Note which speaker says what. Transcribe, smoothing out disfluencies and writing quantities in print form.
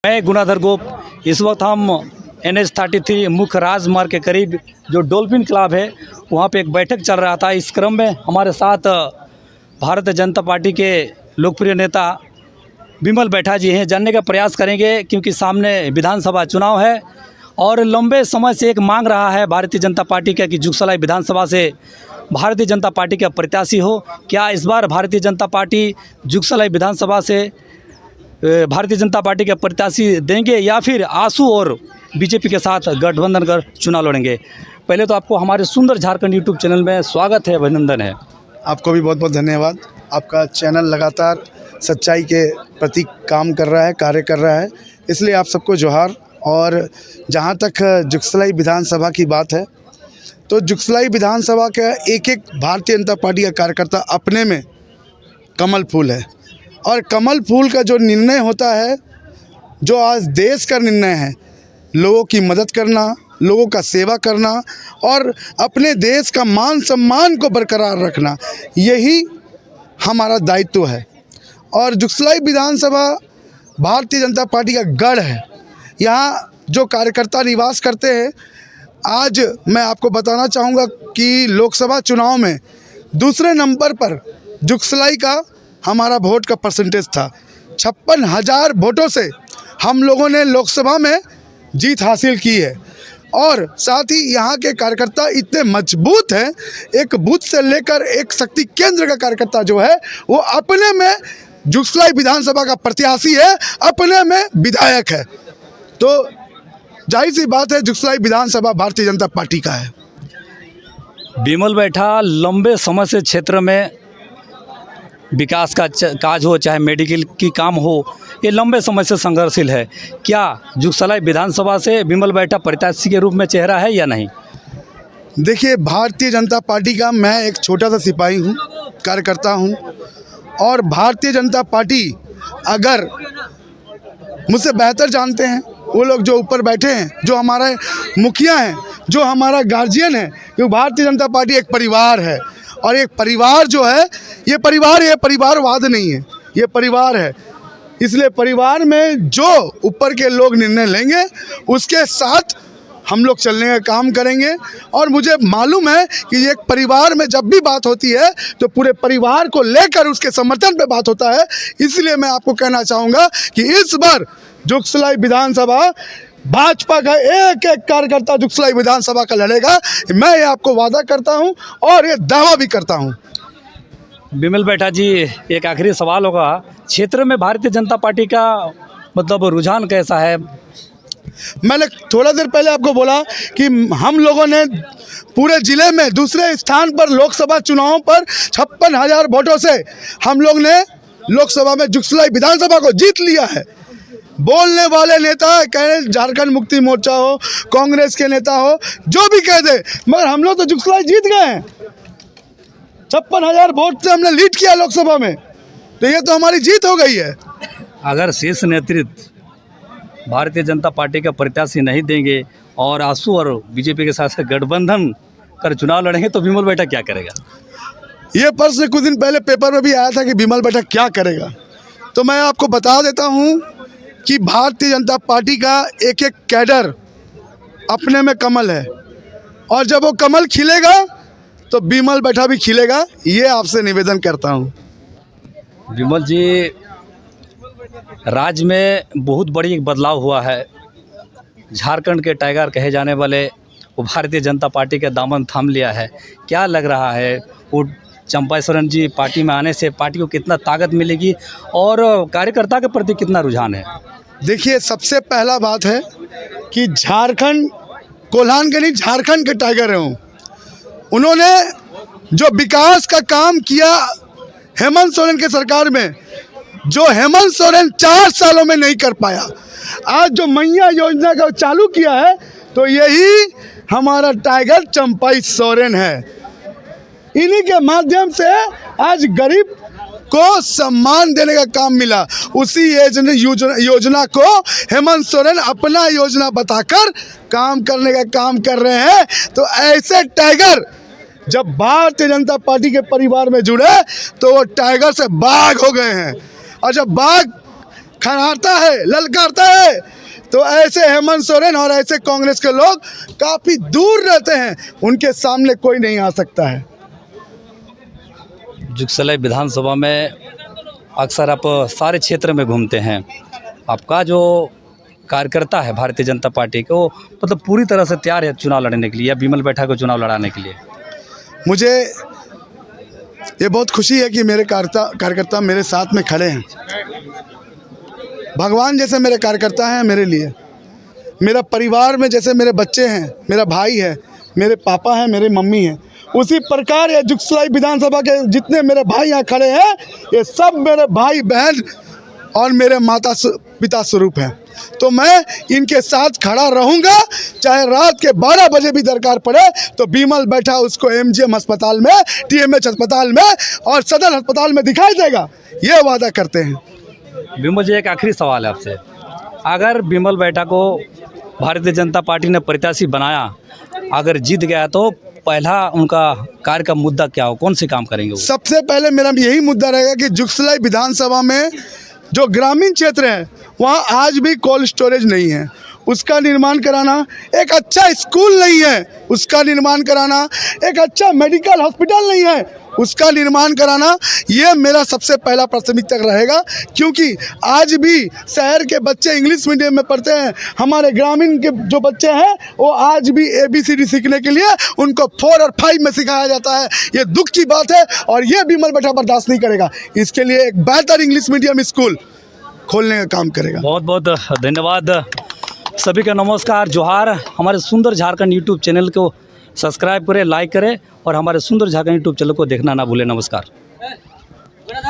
Speaker 1: मैं गुनाधर गोप। इस वक्त हम NH-33 मुख्य राजमार्ग के करीब जो डॉल्फिन क्लब है वहाँ पे एक बैठक चल रहा था। इस क्रम में हमारे साथ भारतीय जनता पार्टी के लोकप्रिय नेता बिमल बैठा जी हैं। जानने का प्रयास करेंगे क्योंकि सामने विधानसभा चुनाव है और लंबे समय से एक मांग रहा है भारतीय जनता पार्टी का कि जुगसलाई विधानसभा से भारतीय जनता पार्टी का प्रत्याशी हो। क्या इस बार भारतीय जनता पार्टी जुगसलाई विधानसभा से भारतीय जनता पार्टी के प्रत्याशी देंगे या फिर आसू और बीजेपी के साथ गठबंधन कर चुनाव लड़ेंगे? पहले तो आपको हमारे सुंदर झारखंड यूट्यूब चैनल में स्वागत है, अभिनंदन है।
Speaker 2: आपको भी बहुत बहुत धन्यवाद। आपका चैनल लगातार सच्चाई के प्रति काम कर रहा है, कार्य कर रहा है, इसलिए आप सबको जोहार। और जहाँ तक जुगसलाई विधानसभा की बात है तो जुगसलाई विधानसभा का एक एक भारतीय जनता पार्टी का कार्यकर्ता अपने में कमल फूल है। और कमल फूल का जो निर्णय होता है, जो आज देश का निर्णय है, लोगों की मदद करना, लोगों का सेवा करना और अपने देश का मान सम्मान को बरकरार रखना, यही हमारा दायित्व है। और जुगसलाई विधानसभा भारतीय जनता पार्टी का गढ़ है। यहाँ जो कार्यकर्ता निवास करते हैं, आज मैं आपको बताना चाहूँगा कि लोकसभा चुनाव में दूसरे नंबर पर जुगसलाई का हमारा वोट का परसेंटेज था। 56,000 वोटों से हम लोगों ने लोकसभा में जीत हासिल की है। और साथ ही यहाँ के कार्यकर्ता इतने मजबूत हैं, एक बूथ से लेकर एक शक्ति केंद्र का कार्यकर्ता जो है वो अपने में जुगसलाई विधानसभा का प्रत्याशी है, अपने में विधायक है। तो जाहिर सी बात है जुगसलाई विधानसभा भारतीय जनता पार्टी का है।
Speaker 1: बिमल बैठा लंबे समय से क्षेत्र में विकास का काज हो, चाहे मेडिकल की काम हो, ये लंबे समय से संघर्षशील है। क्या जुगसलाई विधानसभा से बिमल बैठा प्रत्याशी के रूप में चेहरा है या नहीं?
Speaker 2: देखिए, भारतीय जनता पार्टी का मैं एक छोटा सा सिपाही हूँ, कार्यकर्ता हूँ। और भारतीय जनता पार्टी अगर मुझसे बेहतर जानते हैं वो लोग जो ऊपर बैठे हैं, जो हमारे मुखिया हैं, जो हमारा गार्जियन है, क्योंकि भारतीय जनता पार्टी एक परिवार है। और एक परिवार जो है, ये परिवारवाद नहीं है, ये परिवार है। इसलिए परिवार में जो ऊपर के लोग निर्णय लेंगे उसके साथ हम लोग चलने का काम करेंगे। और मुझे मालूम है कि एक परिवार में जब भी बात होती है तो पूरे परिवार को लेकर उसके समर्थन पे बात होता है। इसलिए मैं आपको कहना चाहूँगा कि इस बार जुगसलाई विधानसभा भाजपा का एक एक कार्यकर्ता जुगसलाई विधानसभा का लड़ेगा। मैं ये आपको वादा करता हूँ और ये दावा भी करता हूँ।
Speaker 1: बिमल बैठा जी, एक आखिरी सवाल होगा, क्षेत्र में भारतीय जनता पार्टी का मतलब रुझान कैसा है?
Speaker 2: मैंने थोड़ा देर पहले आपको बोला कि हम लोगों ने पूरे ज़िले में दूसरे स्थान पर लोकसभा चुनाव पर 56,000 वोटों से हम लोग ने लोकसभा में जुगसलाई विधानसभा को जीत लिया है। बोलने वाले नेता कहे झारखंड मुक्ति मोर्चा हो, कांग्रेस के नेता हो, जो भी कह दे, मगर हम लोग तो जुगसलाई जीत गए हैं। 56,000 वोट से हमने लीड किया लोकसभा में, तो ये तो हमारी जीत हो गई है।
Speaker 1: अगर शीर्ष नेतृत्व भारतीय जनता पार्टी का प्रत्याशी नहीं देंगे और आसू और बीजेपी के साथ गठबंधन कर चुनाव लड़ेंगे तो बिमल बैठा क्या करेगा?
Speaker 2: ये प्रश्न कुछ दिन पहले पेपर में भी आया था कि बिमल बैठा क्या करेगा। तो मैं आपको बता देता हूँ कि भारतीय जनता पार्टी का एक एक कैडर अपने में कमल है और जब वो कमल खिलेगा तो बिमल बैठा भी खिलेगा। ये आपसे निवेदन करता हूँ।
Speaker 1: बिमल जी, राज्य में बहुत बड़ी एक बदलाव हुआ है। झारखंड के टाइगर कहे जाने वाले वो भारतीय जनता पार्टी का दामन थाम लिया है। क्या लग रहा है, वो चंपा सोरेन जी पार्टी में आने से पार्टी को कितना ताकत मिलेगी और कार्यकर्ता के प्रति कितना रुझान है?
Speaker 2: देखिए, सबसे पहला बात है कि झारखंड कोल्हान के नहीं, झारखंड के टाइगर हैं। उन्होंने जो विकास का काम किया हेमंत सोरेन के सरकार में, जो हेमंत सोरेन 4 सालों में नहीं कर पाया, आज जो मैया योजना का चालू किया है, तो यही हमारा टाइगर चंपाई सोरेन है। इन्हीं के माध्यम से आज गरीब को सम्मान देने का काम मिला। उसी योजना को हेमंत सोरेन अपना योजना बताकर काम करने का काम कर रहे हैं। तो ऐसे टाइगर जब भारतीय जनता पार्टी के परिवार में जुड़े तो वो टाइगर से बाघ हो गए हैं। और जब बाघ खड़ाता है, ललकारता है, तो ऐसे हेमंत सोरेन और ऐसे कांग्रेस के लोग काफ़ी दूर रहते हैं, उनके सामने कोई नहीं आ सकता है।
Speaker 1: जुगसलाई विधानसभा में अक्सर आप सारे क्षेत्र में घूमते हैं, आपका जो कार्यकर्ता है भारतीय जनता पार्टी के, वो मतलब पूरी तरह से तैयार है चुनाव लड़ने के लिए या बिमल बैठा को चुनाव लड़ाने के लिए?
Speaker 2: मुझे ये बहुत खुशी है कि मेरे कार्यकर्ता मेरे साथ में खड़े हैं। भगवान जैसे मेरे कार्यकर्ता हैं मेरे लिए, मेरा परिवार में जैसे मेरे बच्चे हैं, मेरा भाई है, मेरे पापा हैं, मेरी मम्मी हैं, उसी प्रकार ये जुगसलाई विधानसभा के जितने मेरे भाई यहाँ खड़े हैं, ये सब मेरे भाई बहन और मेरे माता पिता स्वरूप हैं। तो मैं इनके साथ खड़ा रहूँगा, चाहे रात के 12 बजे भी दरकार पड़े, तो बिमल बैठा उसको MGM अस्पताल में, TMH अस्पताल में और सदर अस्पताल में दिखाई देगा, ये वादा करते हैं।
Speaker 1: बिमल जी, एक आखिरी सवाल है आपसे, अगर बिमल बैठा को भारतीय जनता पार्टी ने प्रत्याशी बनाया, अगर जीत गया तो पहला उनका कार्य का मुद्दा क्या हो, कौन से काम करेंगे वो?
Speaker 2: सबसे पहले मेरा यही मुद्दा रहेगा कि जुगसलाई विधानसभा में जो ग्रामीण क्षेत्र है वहाँ आज भी कोल्ड स्टोरेज नहीं है, उसका निर्माण कराना, एक अच्छा स्कूल नहीं है उसका निर्माण कराना, एक अच्छा मेडिकल हॉस्पिटल नहीं है उसका निर्माण कराना, ये मेरा सबसे पहला प्राथमिकता रहेगा। क्योंकि आज भी शहर के बच्चे इंग्लिश मीडियम में पढ़ते हैं, हमारे ग्रामीण के जो बच्चे हैं वो आज भी ABCD सीखने के लिए उनको 4 और 5 में सिखाया जाता है। ये दुख की बात है और ये बिमल बैठा बर्दाश्त नहीं करेगा। इसके लिए एक बेहतर इंग्लिश मीडियम स्कूल खोलने का काम करेगा।
Speaker 1: बहुत बहुत धन्यवाद। सभी का नमस्कार, जोहार। हमारे सुंदर झारखंड यूट्यूब चैनल को सब्सक्राइब करें, लाइक करें और हमारे सुंदर झारखंड यूट्यूब चैनल को देखना ना भूलें। नमस्कार।